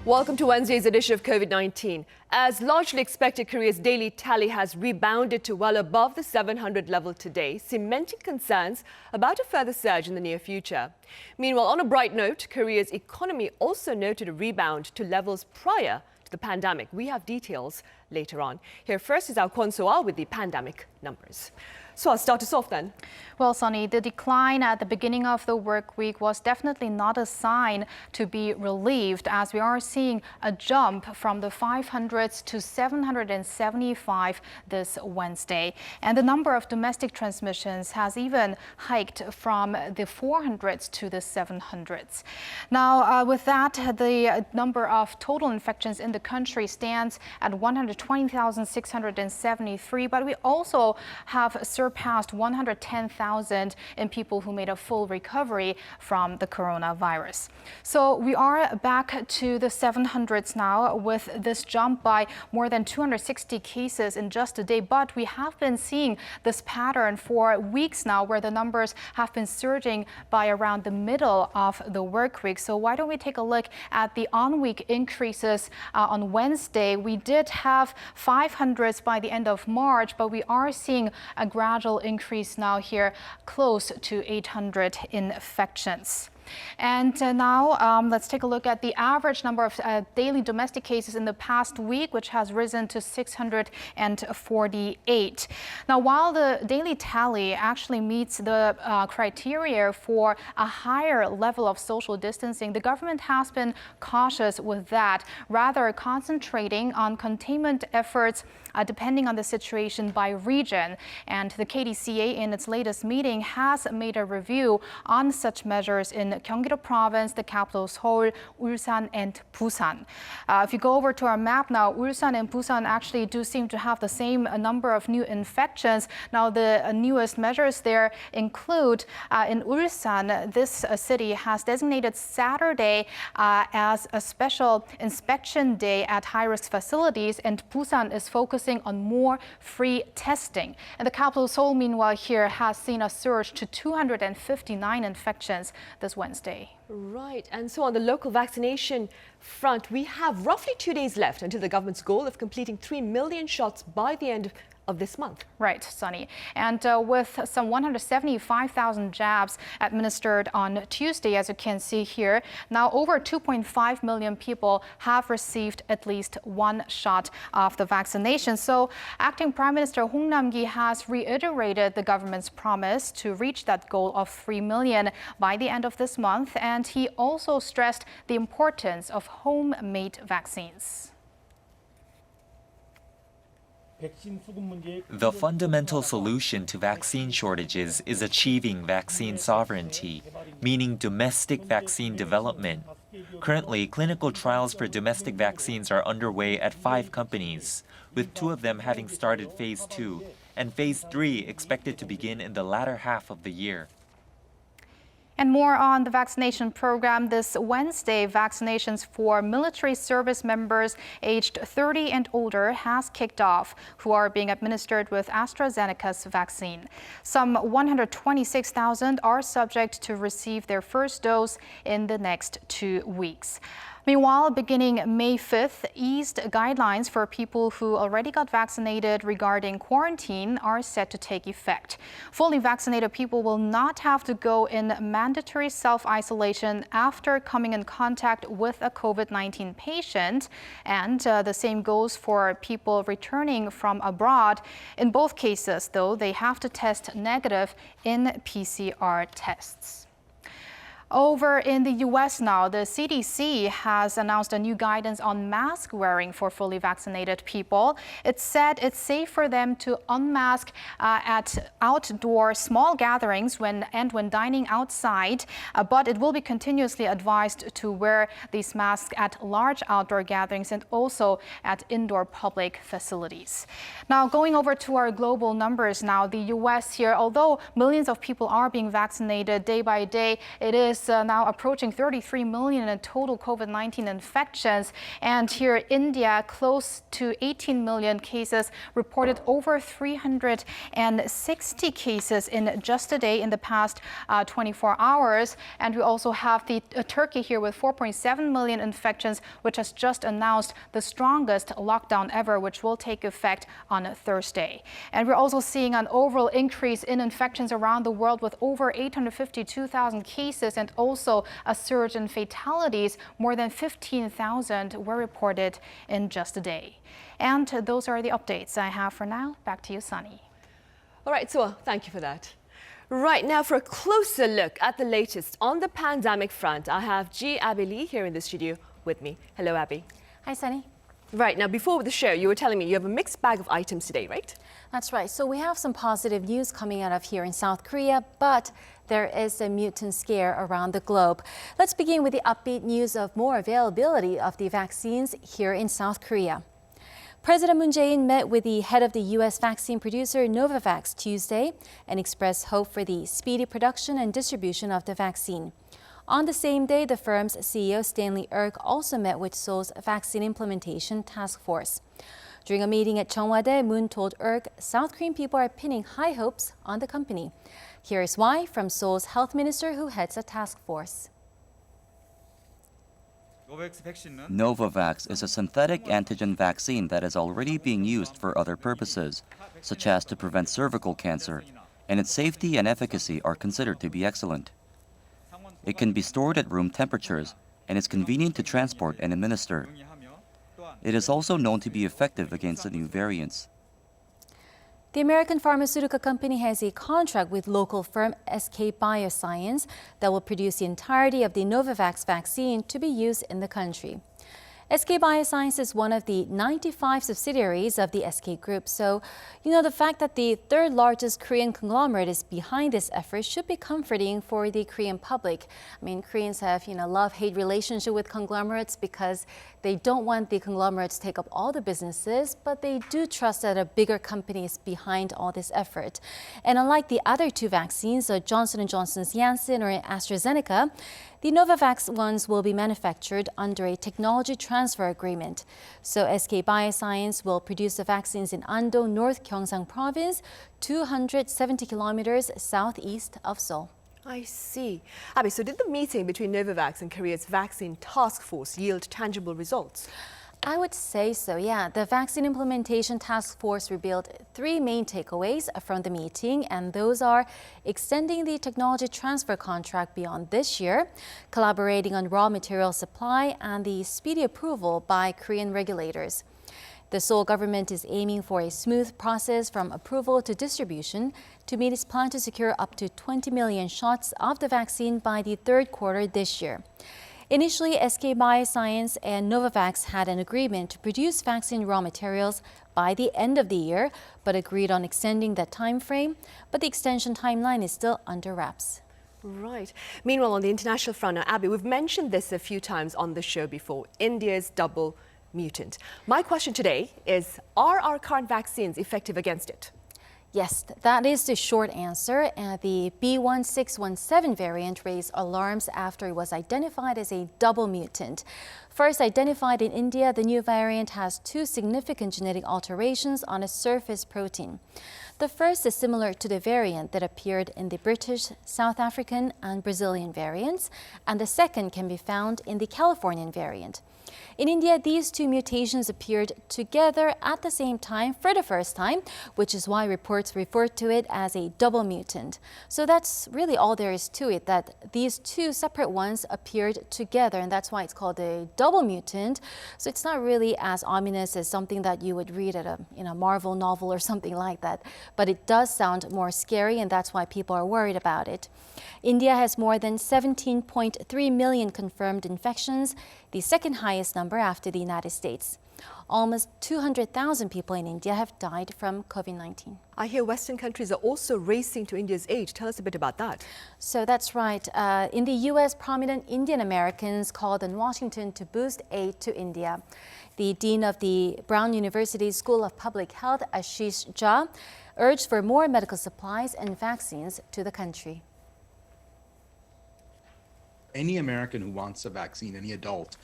Welcome to Wednesday's edition of COVID-19. As largely expected, Korea's daily tally has rebounded to well above the 700 level today, cementing concerns about a further surge in the near future. Meanwhile, on a bright note, Korea's economy also noted a rebound to levels prior to the pandemic. We have details later on. Here first is our Kwon So-ah with the pandemic numbers. So I'll start us off then. Well, Sunny, the decline at the beginning of the work week was definitely not a sign to be relieved, as we are seeing a jump from the 500s to 775 this Wednesday. And the number of domestic transmissions has even hiked from the 400s to the 700s. Now, with that, the number of total infections in the country stands at 120,673, but we also have surpassed 110,000 in people who made a full recovery from the coronavirus. So we are back to the 700s now, with this jump by more than 260 cases in just a day. But we have been seeing this pattern for weeks now, where the numbers have been surging by around the middle of the work week. So why don't we take a look at the on-week increases on Wednesday? We did have 500s by the end of March, but we are seeing a gradual increase now here, close to 800 infections. And now let's take a look at the average number of daily domestic cases in the past week, which has risen to 648. Now, while the daily tally actually meets the criteria for a higher level of social distancing, the government has been cautious with that, rather concentrating on containment efforts depending on the situation by region. And the KDCA in its latest meeting has made a review on such measures in Gyeonggi-do Province, the capital Seoul, Ulsan, and Busan. If you go over to our map now, Ulsan and Busan actually do seem to have the same number of new infections. Now, the newest measures there include in Ulsan, this city has designated Saturday as a special inspection day at high-risk facilities, and Busan is focusing on more free testing. And the capital Seoul, meanwhile, here has seen a surge to 259 infections this Wednesday. Right, and so on the local vaccination front, we have roughly 2 days left until the government's goal of completing 3 million shots by the end of this month. Right, Sunny. And with some 175,000 jabs administered on Tuesday, as you can see here, now over 2.5 million people have received at least one shot of the vaccination. So Acting Prime Minister Hong Nam-ki has reiterated the government's promise to reach that goal of 3 million by the end of this month. And he also stressed the importance of homemade vaccines. The fundamental solution to vaccine shortages is achieving vaccine sovereignty, meaning domestic vaccine development. Currently, clinical trials for domestic vaccines are underway at 5 companies, with 2 of them having started Phase 2, and Phase 3 expected to begin in the latter half of the year. And more on the vaccination program. This Wednesday, vaccinations for military service members aged 30 and older has kicked off, who are being administered with AstraZeneca's vaccine. Some 126,000 are subject to receive their first dose in the next 2 weeks. Meanwhile, beginning May 5th, eased guidelines for people who already got vaccinated regarding quarantine are set to take effect. Fully vaccinated people will not have to go in mandatory self-isolation after coming in contact with a COVID-19 patient. And the same goes for people returning from abroad. In both cases, though, they have to test negative in PCR tests. Over in the U.S. now, the CDC has announced a new guidance on mask wearing for fully vaccinated people. It said it's safe for them to unmask at outdoor small gatherings when dining outside, but it will be continuously advised to wear these masks at large outdoor gatherings and also at indoor public facilities. Now, going over to our global numbers now, the U.S. here, although millions of people are being vaccinated day by day, it is just now approaching 33 million in total COVID-19 infections. And here, India, close to 18 million cases, reported over 360 cases in just a day in the past 24 hours. And we also have the Turkey here with 4.7 million infections, which has just announced the strongest lockdown ever, which will take effect on Thursday. And we're also seeing an overall increase in infections around the world with over 852,000 cases and also a surge in fatalities. More than 15,000 were reported in just a day. And those are the updates I have for now. Back to you, Sunny. All right, so thank you for that. Right now, for a closer look at the latest on the pandemic front, I have Abby Lee here in the studio with me. Hello, Abby. Hi, Sunny. Right, now before the show, you were telling me you have a mixed bag of items today, right? That's right. So we have some positive news coming out of here in South Korea, but there is a mutant scare around the globe. Let's begin with the upbeat news of more availability of the vaccines here in South Korea. President Moon Jae-in met with the head of the U.S. vaccine producer Novavax Tuesday and expressed hope for the speedy production and distribution of the vaccine. On the same day, the firm's CEO Stanley Erk also met with Seoul's Vaccine Implementation Task Force. During a meeting at Cheongwade, Moon told Erk South Korean people are pinning high hopes on the company. Here is why from Seoul's health minister who heads a task force. Novavax is a synthetic antigen vaccine that is already being used for other purposes, such as to prevent cervical cancer, and its safety and efficacy are considered to be excellent. It can be stored at room temperatures and is convenient to transport and administer. It is also known to be effective against the new variants. The American pharmaceutical company has a contract with local firm SK Bioscience that will produce the entirety of the Novavax vaccine to be used in the country. SK Bioscience is one of the 95 subsidiaries of the SK Group, so the fact that the third largest Korean conglomerate is behind this effort should be comforting for the Korean public. I mean, Koreans have love-hate relationship with conglomerates because they don't want the conglomerates to take up all the businesses, but they do trust that a bigger company is behind all this effort. And unlike the other two vaccines, Johnson & Johnson's Janssen or AstraZeneca, the Novavax ones will be manufactured under a technology transfer agreement. So SK Bioscience will produce the vaccines in Ando, North Gyeongsang Province, 270 kilometers southeast of Seoul. I see. Abby, so did the meeting between Novavax and Korea's vaccine task force yield tangible results? I would say so, yeah. The Vaccine Implementation Task Force revealed three main takeaways from the meeting, and those are extending the technology transfer contract beyond this year, collaborating on raw material supply, and the speedy approval by Korean regulators. The Seoul government is aiming for a smooth process from approval to distribution to meet its plan to secure up to 20 million shots of the vaccine by the third quarter this year. Initially, SK Bioscience and Novavax had an agreement to produce vaccine raw materials by the end of the year, but agreed on extending that time frame. But the extension timeline is still under wraps. Right. Meanwhile, on the international front, now, Abby, we've mentioned this a few times on the show before, India's double mutant. My question today is, are our current vaccines effective against it? Yes, that is the short answer. The B1617 variant raised alarms after it was identified as a double mutant. First identified in India, the new variant has two significant genetic alterations on a surface protein. The first is similar to the variant that appeared in the British, South African, and Brazilian variants, and the second can be found in the Californian variant. In India, these two mutations appeared together at the same time for the first time, which is why reports refer to it as a double mutant. So that's really all there is to it, that these two separate ones appeared together, and that's why it's called a double mutant. So it's not really as ominous as something that you would read at a Marvel novel or something like that. But it does sound more scary, and that's why people are worried about it. India has more than 17.3 million confirmed infections, the second highest number after the United States. Almost 200,000 people in India have died from COVID-19. I hear Western countries are also racing to India's aid. Tell us a bit about that. So that's right. In the U.S., prominent Indian Americans called on Washington to boost aid to India. The dean of the Brown University School of Public Health, Ashish Jha, urged for more medical supplies and vaccines to the country. Any American who wants a vaccine, any adult,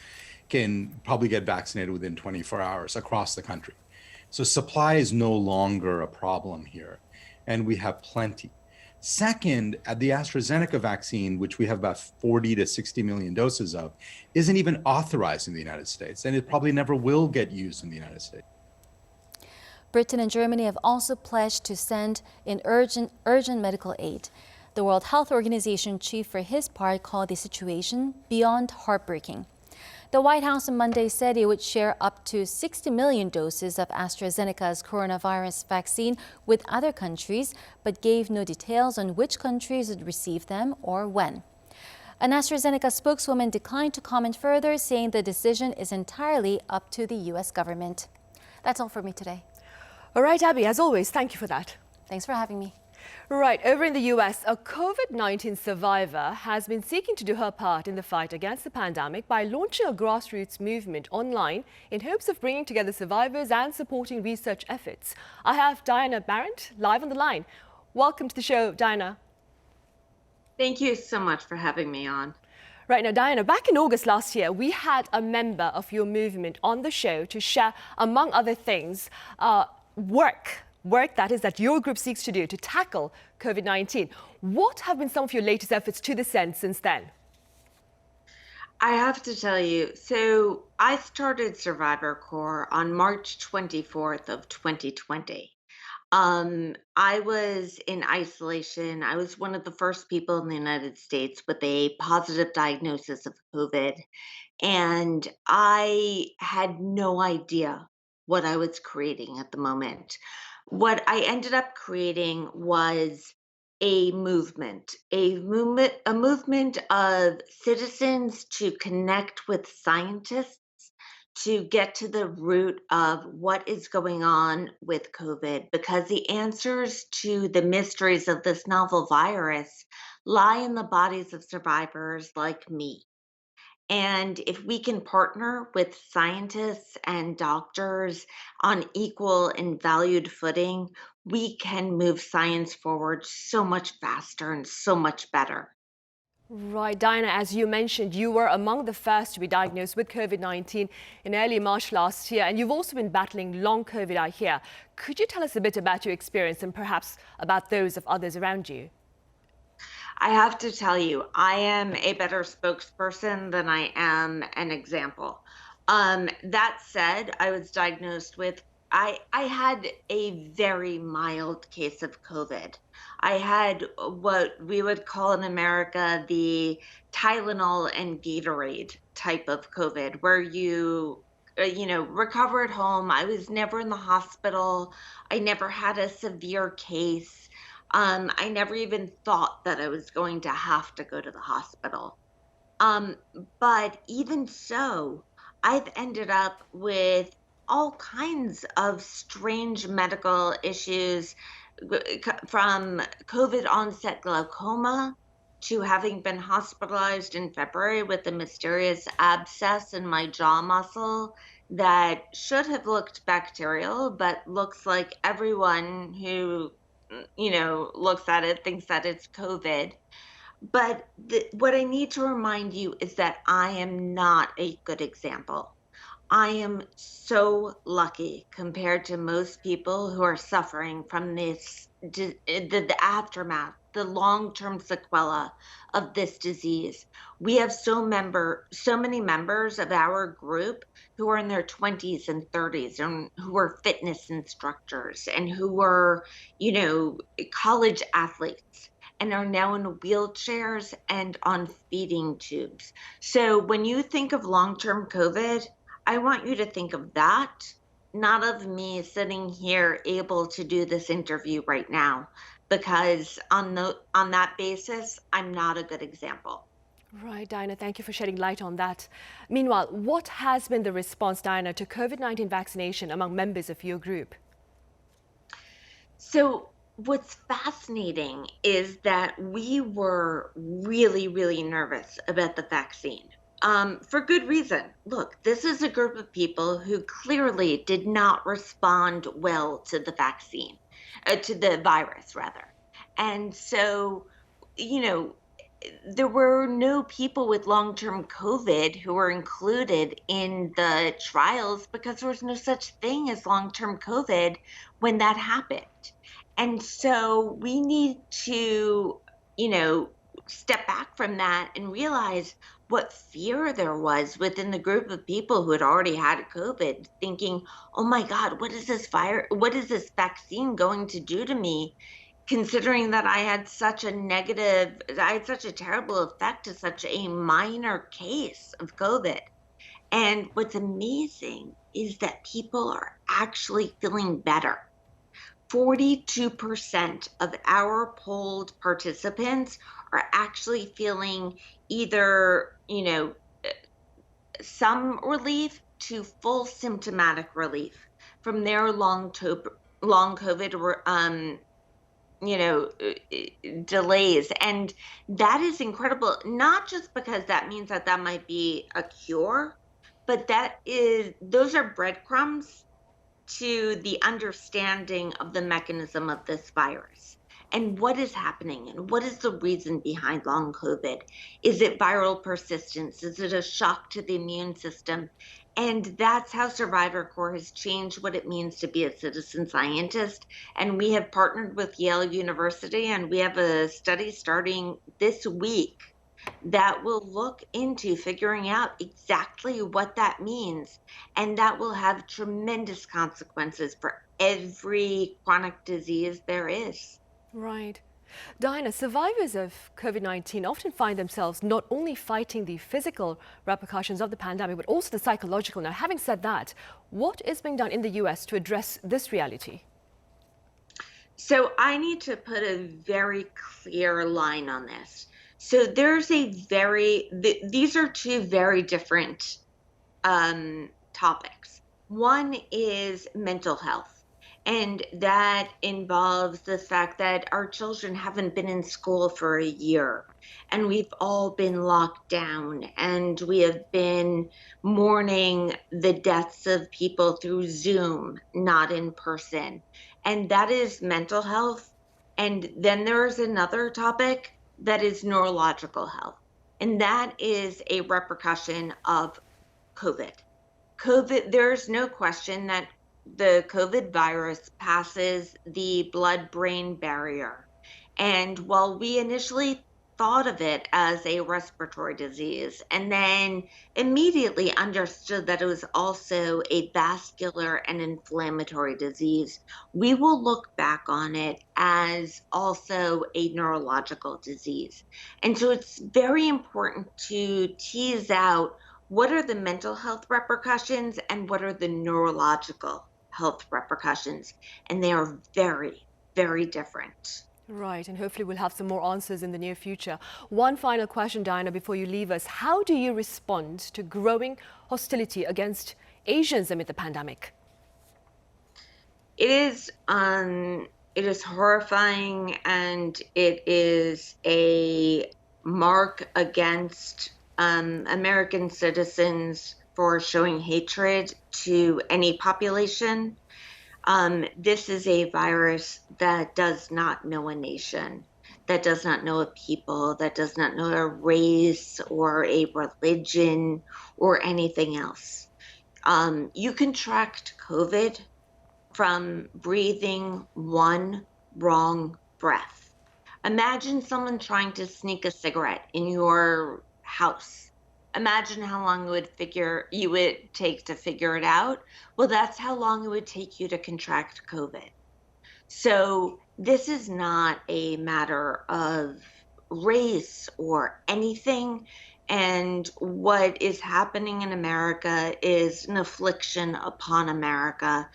can probably get vaccinated within 24 hours across the country. So supply is no longer a problem here, and we have plenty. Second, the AstraZeneca vaccine, which we have about 40 to 60 million doses of, isn't even authorized in the United States, and it probably never will get used in the United States. Britain and Germany have also pledged to send in urgent medical aid. The World Health Organization chief, for his part, called the situation beyond heartbreaking. The White House on Monday said it would share up to 60 million doses of AstraZeneca's coronavirus vaccine with other countries, but gave no details on which countries would receive them or when. An AstraZeneca spokeswoman declined to comment further, saying the decision is entirely up to the U.S. government. That's all for me today. All right, Abby, as always, thank you for that. Thanks for having me. Right, over in the US, a COVID-19 survivor has been seeking to do her part in the fight against the pandemic by launching a grassroots movement online in hopes of bringing together survivors and supporting research efforts. I have Diana Barrett live on the line. Welcome to the show, Diana. Thank you so much for having me on. Right, now, Diana, back in August last year, we had a member of your movement on the show to share, among other things, work that is that your group seeks to do to tackle COVID-19. What have been some of your latest efforts to this end since then? I have to tell you, so I started Survivor Corps on March 24th of 2020. I was in isolation. I was one of the first people in the United States with a positive diagnosis of COVID. And I had no idea what I was creating at the moment. What I ended up creating was a movement of citizens to connect with scientists to get to the root of what is going on with COVID, because the answers to the mysteries of this novel virus lie in the bodies of survivors like me. And if we can partner with scientists and doctors on equal and valued footing, we can move science forward so much faster and so much better. Right, Diana, as you mentioned, you were among the first to be diagnosed with COVID-19 in early March last year, and you've also been battling long COVID, I hear. Could you tell us a bit about your experience and perhaps about those of others around you? I have to tell you, I am a better spokesperson than I am an example. That said, I was diagnosed with, I had a very mild case of COVID. I had what we would call in America the Tylenol and Gatorade type of COVID, where you recover at home. I was never in the hospital. I never had a severe case. I never even thought that I was going to have to go to the hospital. But even so, I've ended up with all kinds of strange medical issues, from COVID onset glaucoma to having been hospitalized in February with a mysterious abscess in my jaw muscle that should have looked bacterial, but looks like everyone who looks at it thinks that it's COVID. But what I need to remind you is that I am not a good example. I am so lucky compared to most people who are suffering from this, the aftermath, the long-term sequela of this disease. We have so many members of our group who are in their 20s and 30s and who are fitness instructors and who are, college athletes and are now in wheelchairs and on feeding tubes. So when you think of long-term COVID, I want you to think of that, not of me sitting here able to do this interview right now, because on that basis, I'm not a good example. Right, Diana, thank you for shedding light on that. Meanwhile, what has been the response, Diana, to COVID-19 vaccination among members of your group? So what's fascinating is that we were really, really nervous about the vaccine. For good reason. Look, this is a group of people who clearly did not respond well to the vaccine, to the virus rather. And so, there were no people with long-term COVID who were included in the trials because there was no such thing as long-term COVID when that happened. And so we need to, step back from that and realize what fear there was within the group of people who had already had COVID, thinking, oh my God, what is this vaccine going to do to me? Considering that I had such a terrible effect to such a minor case of COVID. And what's amazing is that people are actually feeling better. 42% of our polled participants are actually feeling either, some relief to full symptomatic relief from their long COVID delays. And that is incredible, not just because that means that might be a cure, but those are breadcrumbs to the understanding of the mechanism of this virus and what is happening and what is the reason behind long COVID. Is it viral persistence? Is it a shock to the immune system? And that's how Survivor Corps has changed what it means to be a citizen scientist. And we have partnered with Yale University, and we have a study starting this week that will look into figuring out exactly what that means. And that will have tremendous consequences for every chronic disease there is. Right. Diana, survivors of COVID-19 often find themselves not only fighting the physical repercussions of the pandemic, but also the psychological. Now, having said that, what is being done in the US to address this reality? So I need to put a very clear line on this. So these are two very different topics. One is mental health, and that involves the fact that our children haven't been in school for a year, and we've all been locked down, and we have been mourning the deaths of people through Zoom, not in person. And that is mental health. And then there's another topic that is neurological health. And that is a repercussion of COVID. There's no question that the COVID virus passes the blood-brain barrier. And while we initially thought of it as a respiratory disease and then immediately understood that it was also a vascular and inflammatory disease, we will look back on it as also a neurological disease. And so it's very important to tease out what are the mental health repercussions and what are the neurological health repercussions. And they are very, very different. Right, and hopefully we'll have some more answers in the near future. One final question, Diana, before you leave us. How do you respond to growing hostility against Asians amid the pandemic? It is horrifying, and it is a mark against American citizens for showing hatred to any population. This is a virus that does not know a nation, that does not know a people, that does not know a race or a religion or anything else. You contract COVID from breathing one wrong breath. Imagine someone trying to sneak a cigarette in your house. Imagine how long it would take to figure it out. Well, that's how long it would take you to contract COVID. So this is not a matter of race or anything. And what is happening in America is an affliction upon America.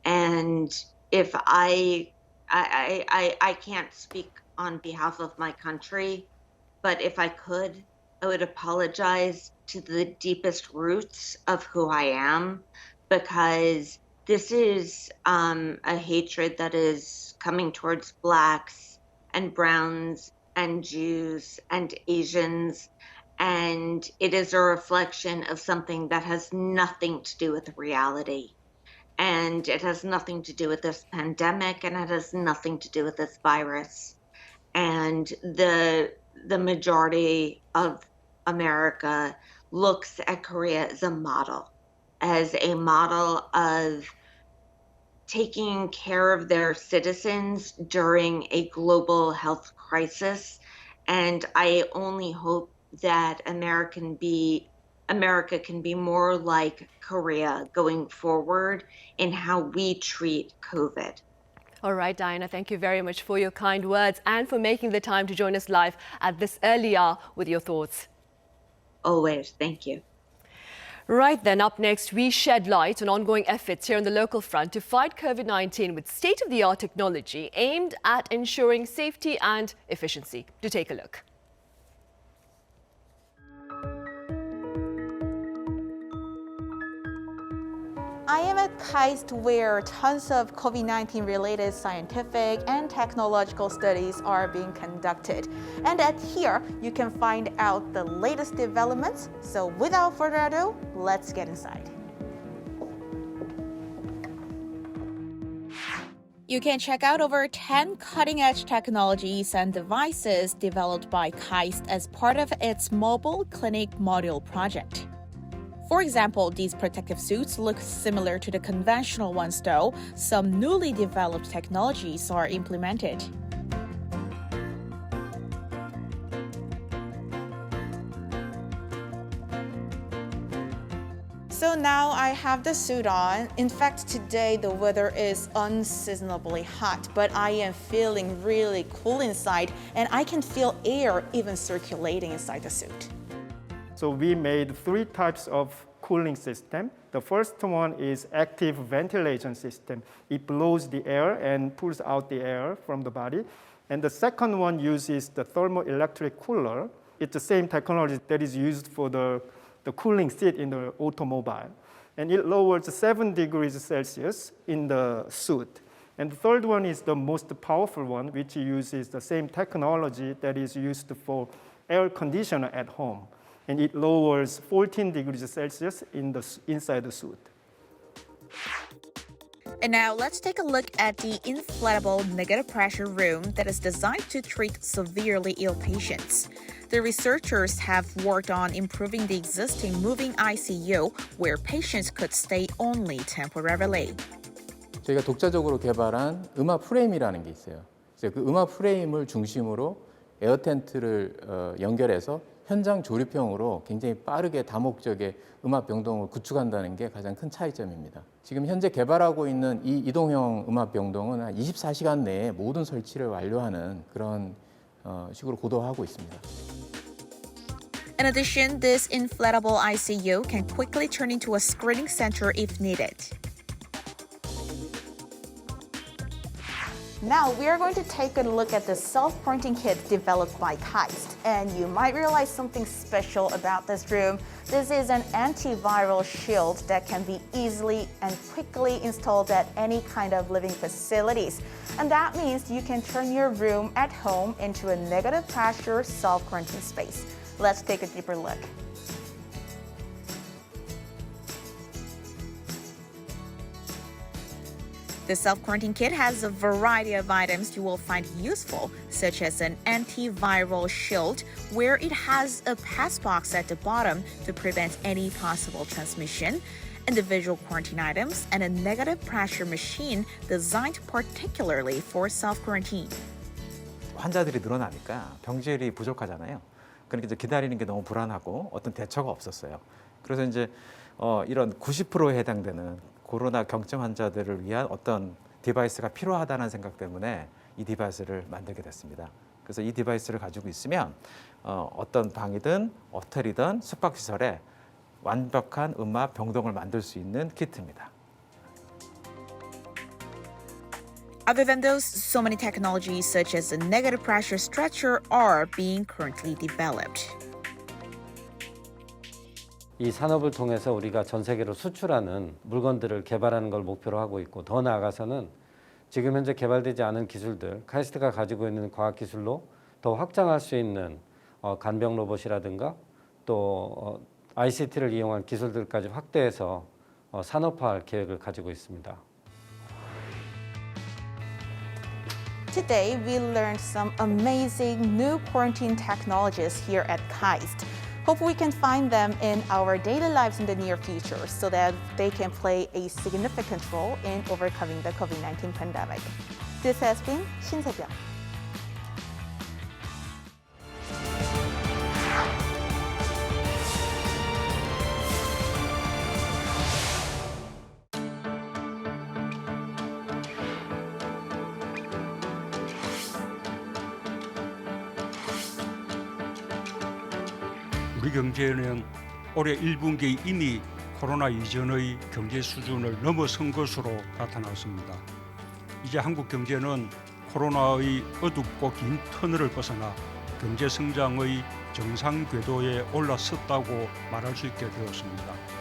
And if I can't speak on behalf of my country, but if I could, I would apologize to the deepest roots of who I am, because this is a hatred that is coming towards Blacks and Browns and Jews and Asians, and it is a reflection of something that has nothing to do with reality. And it has nothing to do with this pandemic, and it has nothing to do with this virus. And the the majority of America looks at Korea as a model of taking care of their citizens during a global health crisis. And I only hope that America can be more like Korea going forward in how we treat COVID. All right, Diana, thank you very much for your kind words and for making the time to join us live at this early hour with your thoughts. Always. Thank you. Right then, up next, we shed light on ongoing efforts here on the local front to fight COVID-19 with state-of-the-art technology aimed at ensuring safety and efficiency. Do take a look. I am at KAIST, where tons of COVID-19 related scientific and technological studies are being conducted. And at here, you can find out the latest developments. So without further ado, let's get inside. You can check out over 10 cutting-edge technologies and devices developed by KAIST as part of its mobile clinic module project. For example, these protective suits look similar to the conventional ones, though some newly developed technologies are implemented. So now I have the suit on. In fact, today the weather is unseasonably hot, but I am feeling really cool inside, and I can feel air even circulating inside the suit. So we made 3 types of cooling system. The first one is active ventilation system. It blows the air and pulls out the air from the body. And the second one uses the thermoelectric cooler. It's the same technology that is used for the cooling seat in the automobile. And it lowers 7 degrees Celsius in the suit. And the third one is the most powerful one, which uses the same technology that is used for air conditioner at home. And it lowers 14 degrees Celsius inside the suit. And now let's take a look at the inflatable negative pressure room that is designed to treat severely ill patients. The researchers have worked on improving the existing moving ICU where patients could stay only temporarily. 저희가 독자적으로 개발한 음압 프레임이라는 게 있어요. 그 음압 프레임을 중심으로 에어 텐트를 연결해서 현장 조립형으로 굉장히 빠르게 다목적의 음압 병동을 구축한다는 게 가장 큰 차이점입니다. 지금 현재 개발하고 있는 이 이동형 음압 병동은 한 24시간 내에 모든 설치를 완료하는 그런 식으로 고도화하고 있습니다. In addition, this inflatable ICU can quickly turn into a screening center if needed. Now we are going to take a look at the self-quarantine kit developed by KAIST. And you might realize something special about this room. This is an antiviral shield that can be easily and quickly installed at any kind of living facilities. And that means you can turn your room at home into a negative pressure self-quarantine space. Let's take a deeper look. The self-quarantine kit has a variety of items you will find useful, such as an antiviral shield, where it has a pass box at the bottom to prevent any possible transmission, individual quarantine items, and a negative pressure machine designed particularly for self-quarantine. 환자들이 늘어나니까 병실이 부족하잖아요. 그러니까 이제 기다리는 게 너무 불안하고 어떤 대처가 없었어요. 그래서 이제 이런 90%에 해당되는 코로나 경증 환자들을 위한 어떤 디바이스가 필요하다는 생각 때문에 이 디바이스를 만들게 됐습니다. 그래서 이 디바이스를 가지고 있으면 어떤 방이든 호텔이든 숙박시설에 완벽한 음압 병동을 만들 수 있는 키트입니다. Other than those, so many technologies such as a negative pressure stretcher are being currently developed. 이 산업을 통해서 우리가 전 세계로 수출하는 물건들을 개발하는 걸 목표로 하고 있고, 더 나아가서는 지금 현재 개발되지 않은 기술들, 카이스트가 가지고 있는 과학기술로 더 확장할 수 있는 간병 로봇이라든가 또 ICT를 이용한 기술들까지 확대해서 산업화할 계획을 가지고 있습니다. Today, we learned some amazing new quarantine technologies here at KAIST. Hope we can find them in our daily lives in the near future so that they can play a significant role in overcoming the COVID-19 pandemic. This has been 신세경. 우리 경제는 올해 1분기에 이미 코로나 이전의 경제 수준을 넘어선 것으로 나타났습니다. 이제 한국 경제는 코로나의 어둡고 긴 터널을 벗어나 경제 성장의 정상 궤도에 올라섰다고 말할 수 있게 되었습니다.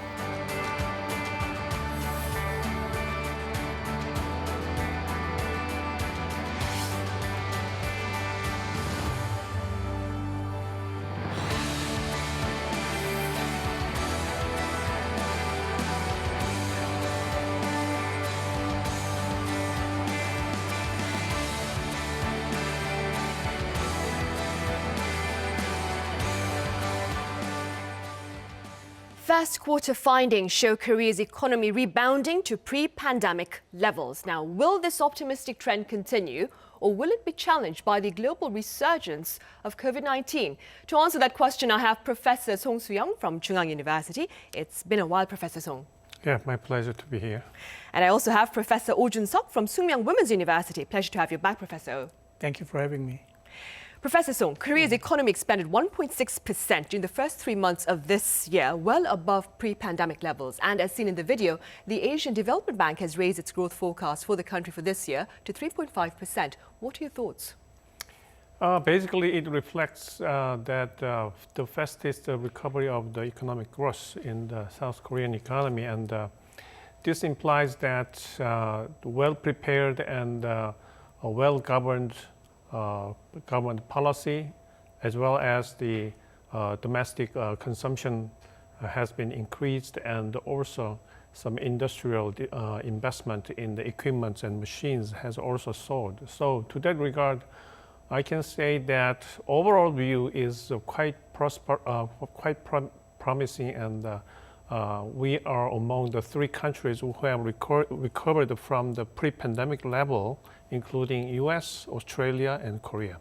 First quarter findings show Korea's economy rebounding to pre-pandemic levels. Now, will this optimistic trend continue, or will it be challenged by the global resurgence of COVID-19? To answer that question, I have Professor Song Soo-young from Chungang University. It's been a while, Professor Song. Yeah, my pleasure to be here. And I also have Professor Oh Jun-seok from Sookmyung Women's University. Pleasure to have you back, Professor Oh. Thank you for having me. Professor Song, Korea's economy expanded 1.6% during the first 3 months of this year, well above pre-pandemic levels. And as seen in the video, the Asian Development Bank has raised its growth forecast for the country for this year to 3.5%. What are your thoughts? Basically, it reflects that the fastest recovery of the economic growth in the South Korean economy. And this implies that well-prepared and well-governed government policy, as well as the domestic consumption has been increased, and also some industrial investment in the equipment and machines has also soared. So to that regard, I can say that overall view is quite promising, and we are among the 3 countries who have recovered from the pre-pandemic level, including US, Australia, and Korea.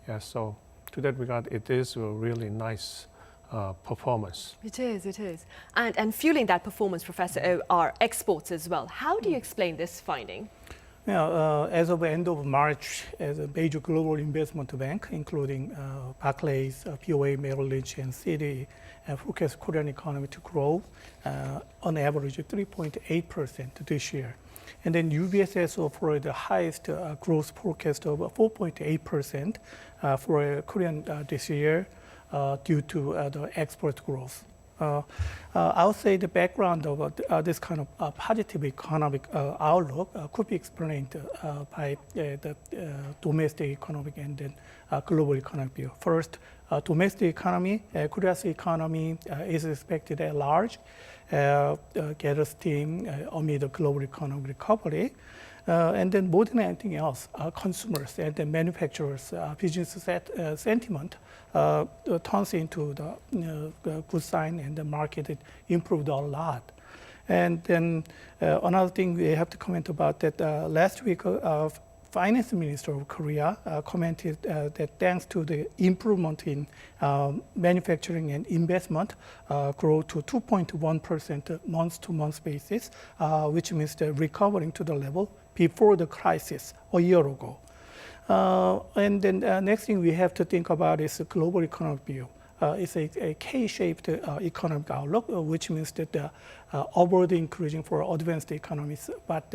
Yeah, so to that regard, it is a really nice performance. It is, it is. And fueling that performance, Professor O, are exports as well. How do you explain this finding? Yeah, as of the end of March, as a major global investment bank, including Barclays, BOA, Merrill Lynch, and Citi, forecast Korean economy to grow on average 3.8% this year. And then UBS has offered the highest growth forecast of 4.8% for Korean this year due to the export growth. I would say the background of this kind of positive economic outlook could be explained by the domestic economic and then global economic view. First, domestic economy, Korea's economy is expected at large, gather steam amid the global economic recovery. And then more than anything else, consumers and the manufacturers' business sentiment turns into the good sign, and the market improved a lot. And then another thing we have to comment about that last week, Finance Minister of Korea commented that thanks to the improvement in manufacturing and investment, grow to 2.1% month-to-month basis, which means they're recovering to the level before the crisis a year ago. And then next thing we have to think about is the global economic view. It's a K-shaped economic outlook, which means that upward increasing for advanced economies, but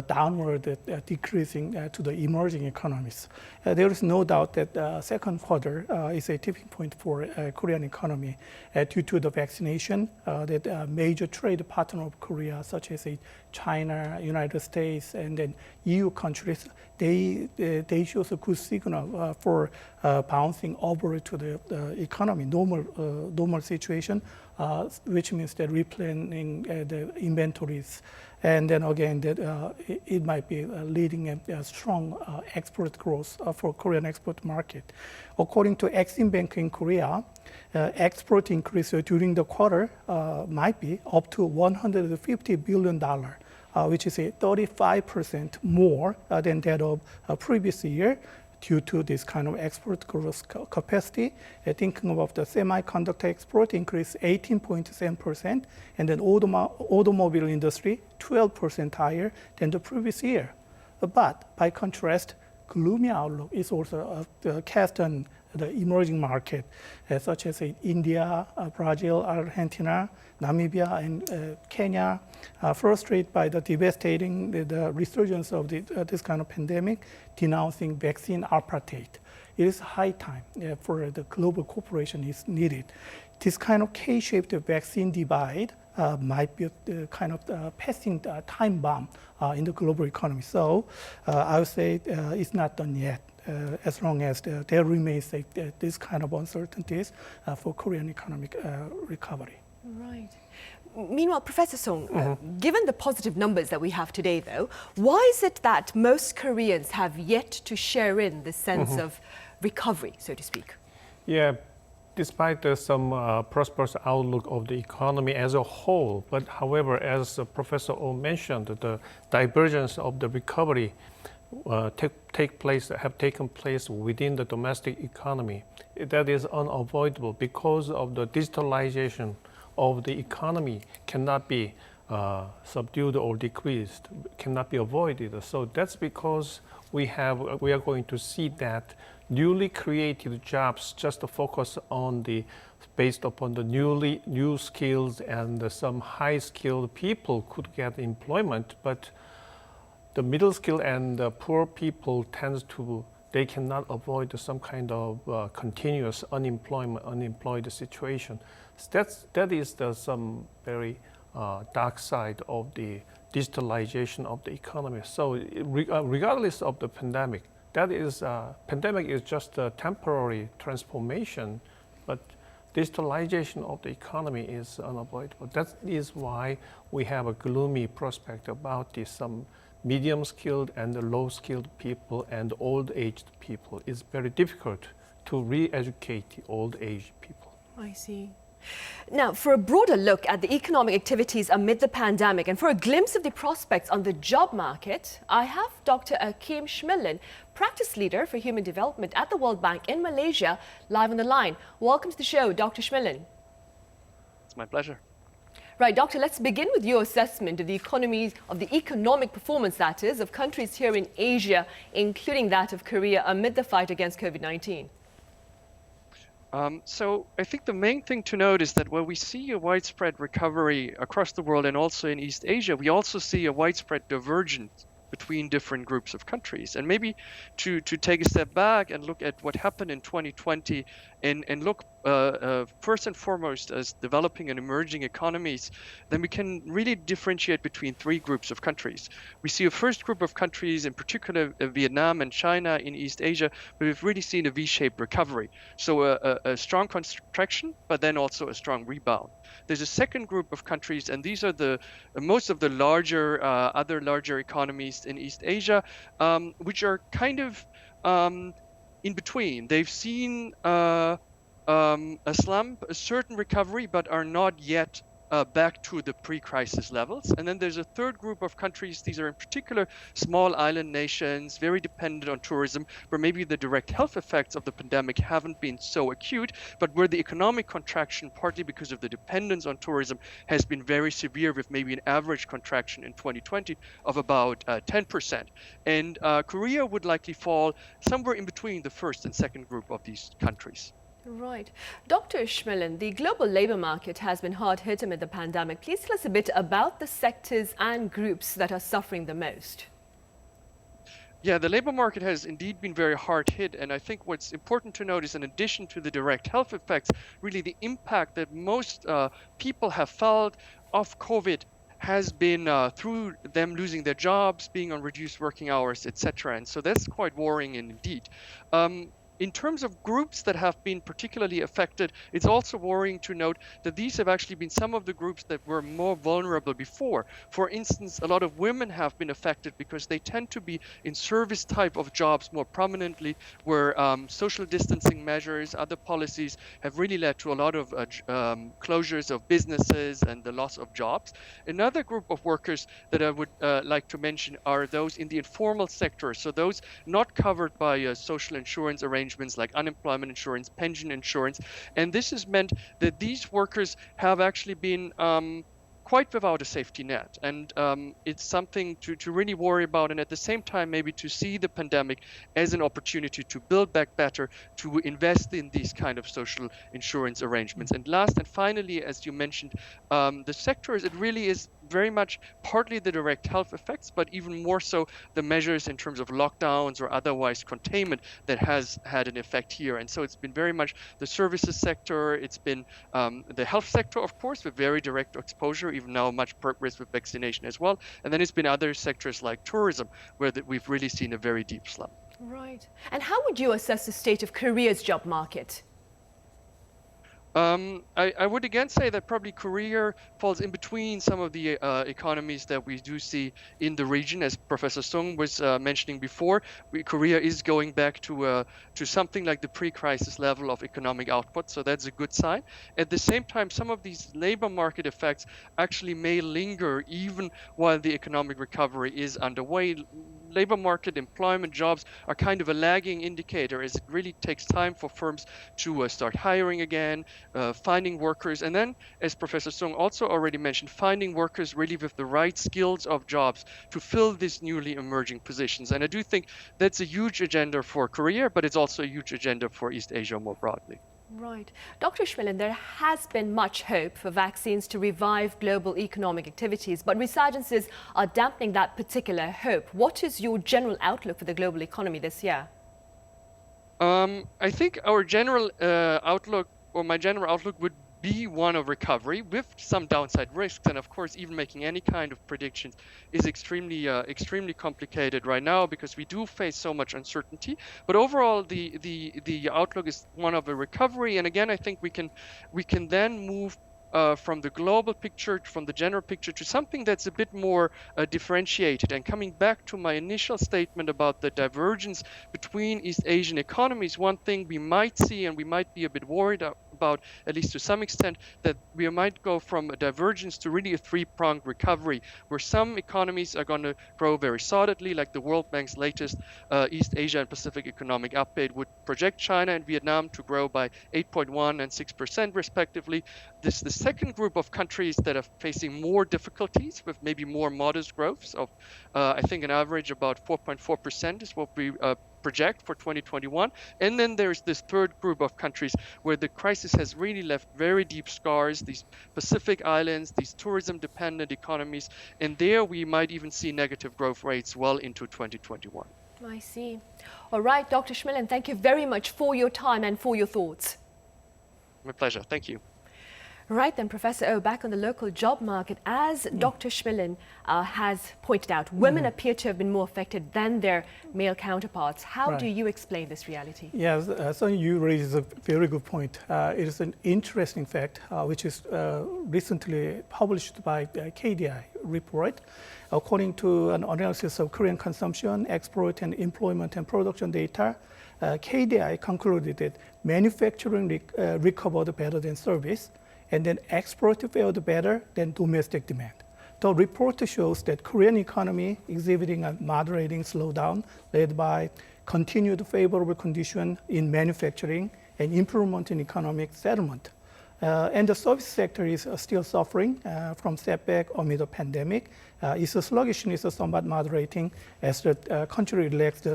downward decreasing to the emerging economies. There is no doubt that second quarter is a tipping point for Korean economy due to the vaccination. That major trade partner of Korea, such as China, United States, and then EU countries, they show a good signal for bouncing over to the economy. economy, normal situation, which means that replanning the inventories. And then again, that it might be leading a strong export growth for Korean export market. According to Exim Bank in Korea, export increase during the quarter might be up to $150 billion, which is a 35% more than that of previous year, due to this kind of export growth capacity. Thinking about the semiconductor export increase 18.7%, and then automobile industry 12% higher than the previous year. But by contrast, gloomy outlook is also cast on the emerging market, such as India, Brazil, Argentina, Namibia, and Kenya, frustrated by the devastating the resurgence of this kind of pandemic, denouncing vaccine apartheid. It is high time for the global cooperation is needed. This kind of K-shaped vaccine divide might be a kind of passing time bomb in the global economy. So I would say it's not done yet. As long as there remains this kind of uncertainties for Korean economic recovery. Right. Meanwhile, Professor Song, given the positive numbers that we have today, though, why is it that most Koreans have yet to share in the sense of recovery, so to speak? Yeah, despite some prosperous outlook of the economy as a whole, but however, as Professor Oh mentioned, the divergence of the recovery have taken place within the domestic economy. That is unavoidable because of the digitalization of the economy cannot be subdued or decreased, cannot be avoided. So that's because we are going to see that newly created jobs just focus on based upon the new skills, and some high skilled people could get employment, but the middle skill and the poor people they cannot avoid some kind of continuous unemployed situation. So that is some very dark side of the digitalization of the economy. So regardless of the pandemic, pandemic is just a temporary transformation, but digitalization of the economy is unavoidable. That is why we have a gloomy prospect about some medium-skilled and low-skilled people and old-aged people. It's very difficult to re-educate the old-aged people. I see. Now, for a broader look at the economic activities amid the pandemic and for a glimpse of the prospects on the job market, I have Dr. Akim Schmilin, practice leader for human development at the World Bank in Malaysia, live on the line. Welcome to the show, Dr. Schmilin. It's my pleasure. Right, Doctor, let's begin with your assessment of the economic performance, that is, of countries here in Asia, including that of Korea, amid the fight against COVID-19. So I think the main thing to note is that while we see a widespread recovery across the world and also in East Asia, we also see a widespread divergence between different groups of countries. And maybe to take a step back and look at what happened in 2020 and look first and foremost as developing and emerging economies, then we can really differentiate between three groups of countries. We see a first group of countries, in particular Vietnam and China in East Asia, where we've really seen a V-shaped recovery. So a strong contraction, but then also a strong rebound. There's a second group of countries, and these are most of the other larger economies in East Asia, which are kind of in between. They've seen a slump, a certain recovery, but are not yet back to the pre-crisis levels. And then there's a third group of countries. These are in particular small island nations, very dependent on tourism, where maybe the direct health effects of the pandemic haven't been so acute, but where the economic contraction, partly because of the dependence on tourism, has been very severe, with maybe an average contraction in 2020 of about 10%. And Korea would likely fall somewhere in between the first and second group of these countries. Right. Dr. Schmilin, the global labor market has been hard hit amid the pandemic. Please tell us a bit about the sectors and groups that are suffering the most. Yeah, the labor market has indeed been very hard hit. And I think what's important to note is, in addition to the direct health effects, really the impact that most people have felt of COVID has been through them losing their jobs, being on reduced working hours, etc. And so that's quite worrying indeed. in terms of groups that have been particularly affected, it's also worrying to note that these have actually been some of the groups that were more vulnerable before. For instance, a lot of women have been affected because they tend to be in service type of jobs more prominently, where social distancing measures, other policies have really led to a lot of closures of businesses and the loss of jobs. Another group of workers that I would like to mention are those in the informal sector, so those not covered by social insurance arrangements like unemployment insurance, pension insurance, and this has meant that these workers have actually been quite without a safety net, and it's something to really worry about, and at the same time maybe to see the pandemic as an opportunity to build back better, to invest in these kind of social insurance arrangements. And last and finally, as you mentioned, the sectors, it really is very much partly the direct health effects, but even more so the measures in terms of lockdowns or otherwise containment that has had an effect here. And so it's been very much the services sector, it's been the health sector, of course, with very direct exposure, even now much progress with vaccination as well. And then it's been other sectors like tourism, where we've really seen a very deep slump. Right. And how would you assess the state of Korea's job market? I would again say that probably Korea falls in between some of the economies that we do see in the region. As Professor Sung was mentioning before, Korea is going back to something like the pre-crisis level of economic output, so that's a good sign. At the same time, some of these labor market effects actually may linger even while the economic recovery is underway. Labor market employment jobs are kind of a lagging indicator, as it really takes time for firms to start hiring again, finding workers, and then, as Professor Sung also already mentioned, finding workers really with the right skills of jobs to fill these newly emerging positions. And I do think that's a huge agenda for Korea, but it's also a huge agenda for East Asia more broadly. Right. Dr. Schmilin, there has been much hope for vaccines to revive global economic activities, but resurgences are dampening that particular hope. What is your general outlook for the global economy this year? I think our general outlook, or my general outlook, would be one of recovery with some downside risks, and of course even making any kind of predictions is extremely complicated right now because we do face so much uncertainty. But overall the outlook is one of a recovery, and again I think we can then move from the global picture, from the general picture, to something that's a bit more differentiated. And coming back to my initial statement about the divergence between East Asian economies, one thing we might see and we might be a bit worried about, at least to some extent, that we might go from a divergence to really a three-pronged recovery, where some economies are going to grow very solidly, like the World Bank's latest East Asia and Pacific Economic Update would project China and Vietnam to grow by 8.1% and 6% respectively. The second group of countries that are facing more difficulties with maybe more modest growths of, I think an average about 4.4% is what we project for 2021. And then there's this third group of countries where the crisis has really left very deep scars, these Pacific islands, these tourism-dependent economies, and there we might even see negative growth rates well into 2021. I see. All right, Dr. Schmilin, thank you very much for your time and for your thoughts. My pleasure. Thank you. Right then, Professor O, back on the local job market, as Dr. Schmilin has pointed out, women appear to have been more affected than their male counterparts. How do you explain this reality? Yes, so you raise a very good point. It is an interesting fact, which is recently published by KDI report. According to an analysis of Korean consumption, export and employment and production data, KDI concluded that manufacturing recovered better than service, and then export fared better than domestic demand. The report shows that Korean economy exhibiting a moderating slowdown led by continued favorable condition in manufacturing and improvement in economic settlement. And the service sector is still suffering from setback amid the pandemic. Its sluggishness is somewhat moderating as the country relaxed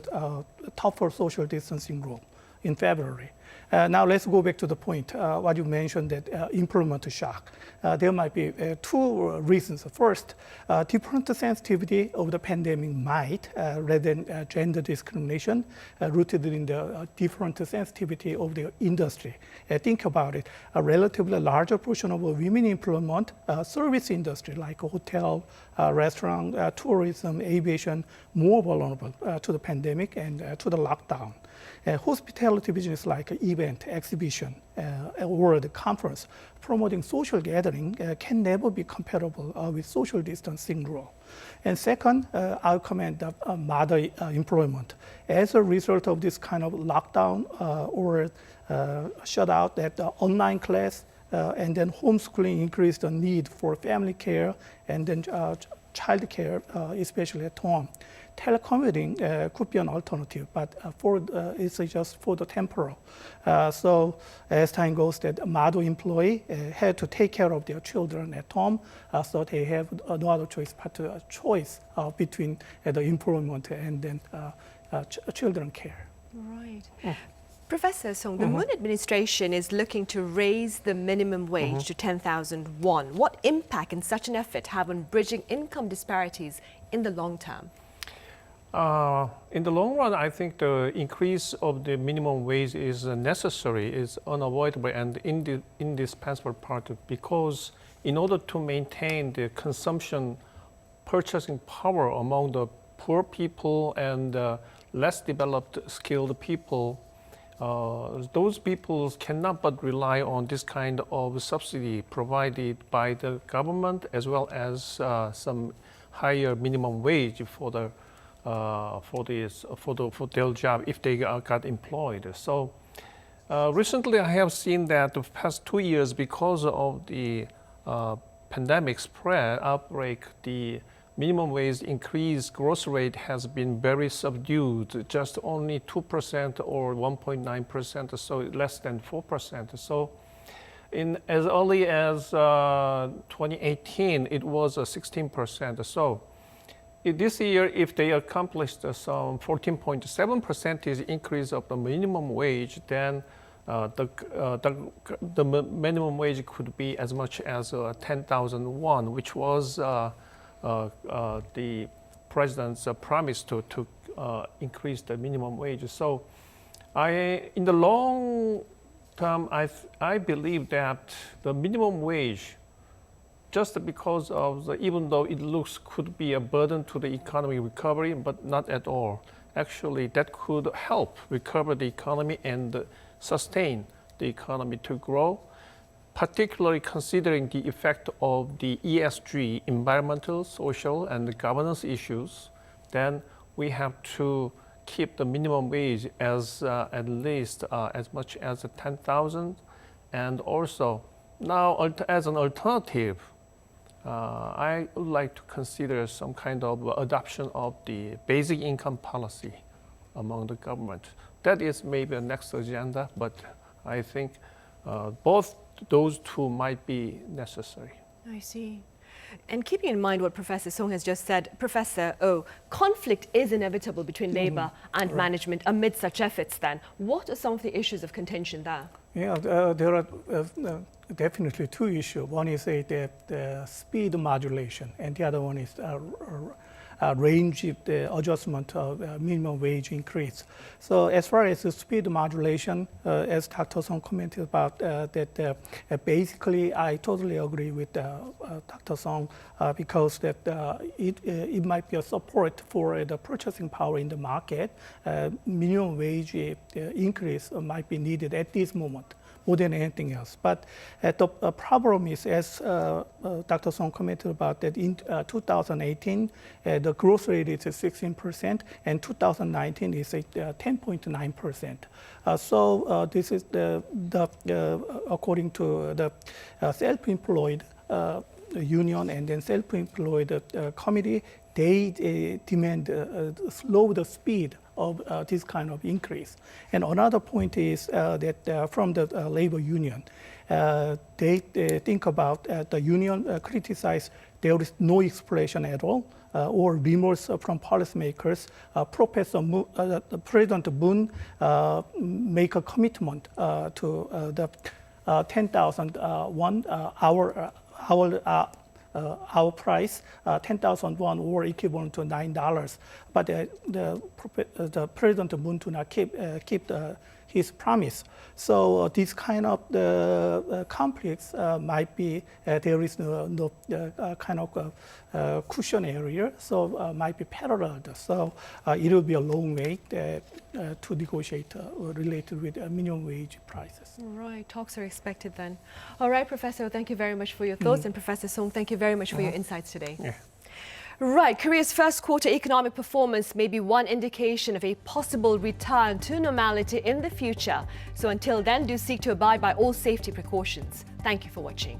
tougher social distancing rule in February. Now let's go back to the point, what you mentioned, that employment shock. There might be two reasons. First, different sensitivity of the pandemic might, rather than gender discrimination, rooted in the different sensitivity of the industry. Think about it, a relatively larger portion of women employment, service industry like hotel, restaurant, tourism, aviation, more vulnerable to the pandemic and to the lockdown. Hospitality business like event, exhibition, or the conference promoting social gathering can never be comparable with social distancing rule. And second, I'll comment on mother employment. As a result of this kind of lockdown or shutout, that online class and then homeschooling increased the need for family care and then child care, especially at home. Telecommuting could be an alternative, but it's just for the temporal. So as time goes, that mother employee had to take care of their children at home, so they have no other choice but to choice between the employment and then children care. Right. Professor Song, the Moon administration is looking to raise the minimum wage to 10,000 won. What impact can such an effort have on bridging income disparities in the long term? In the long run, I think the increase of the minimum wage is necessary, is unavoidable and indispensable part because in order to maintain the consumption purchasing power among the poor people and less developed skilled people, those people cannot but rely on this kind of subsidy provided by the government as well as some higher minimum wage for their job if they got employed. So recently I have seen that the past 2 years, because of the pandemic spread outbreak, the minimum wage increase growth rate has been very subdued, just only 2% or 1.9%, so less than 4%. So as early as 2018, it was 16%. So this year, if they accomplished some 14.7% increase of the minimum wage, then the minimum wage could be as much as 10,000 won, which was the president's promise to increase the minimum wage. So in the long term, I believe that the minimum wage, just because of even though it could be a burden to the economic recovery, but not at all. Actually, that could help recover the economy and sustain the economy to grow, particularly considering the effect of the ESG, environmental, social, and governance issues. Then we have to keep the minimum wage as at least as much as 10,000, and also now as an alternative, I would like to consider some kind of adoption of the basic income policy among the government. That is maybe a next agenda, but I think both those two might be necessary. I see. And keeping in mind what Professor Song has just said, Professor Oh, conflict is inevitable between labor and management amid such efforts then. What are some of the issues of contention there? Yeah, there are definitely two issues. One is the speed modulation, and the other one is range adjustment of minimum wage increase. So as far as the speed modulation, as Dr. Song commented about, that basically I totally agree with Dr. Song because that it might be a support for the purchasing power in the market. Minimum wage increase might be needed at this moment more than anything else. But the problem is, as Dr. Song commented about, that in 2018, the growth rate is 16%, and 2019 is 10.9%. So this is according to the self-employed union and then self-employed committee, they demand slow the speed of this kind of increase. And another point is that from the labor union, they think about the union criticize there is no explanation at all or remorse from policymakers. President Moon make a commitment to the 10,000 won our price, 10,000 won or equivalent to $9. But the President Moon do not keep his promise. So this kind of conflicts might be, there is no kind of cushion area, so might be parallel. So it will be a long wait to negotiate related with minimum wage prices. Right, talks are expected then. All right, Professor, thank you very much for your thoughts. And Professor Song, thank you very much for your insights today. Yeah. Right, Korea's first quarter economic performance may be one indication of a possible return to normality in the future. So until then, do seek to abide by all safety precautions. Thank you for watching.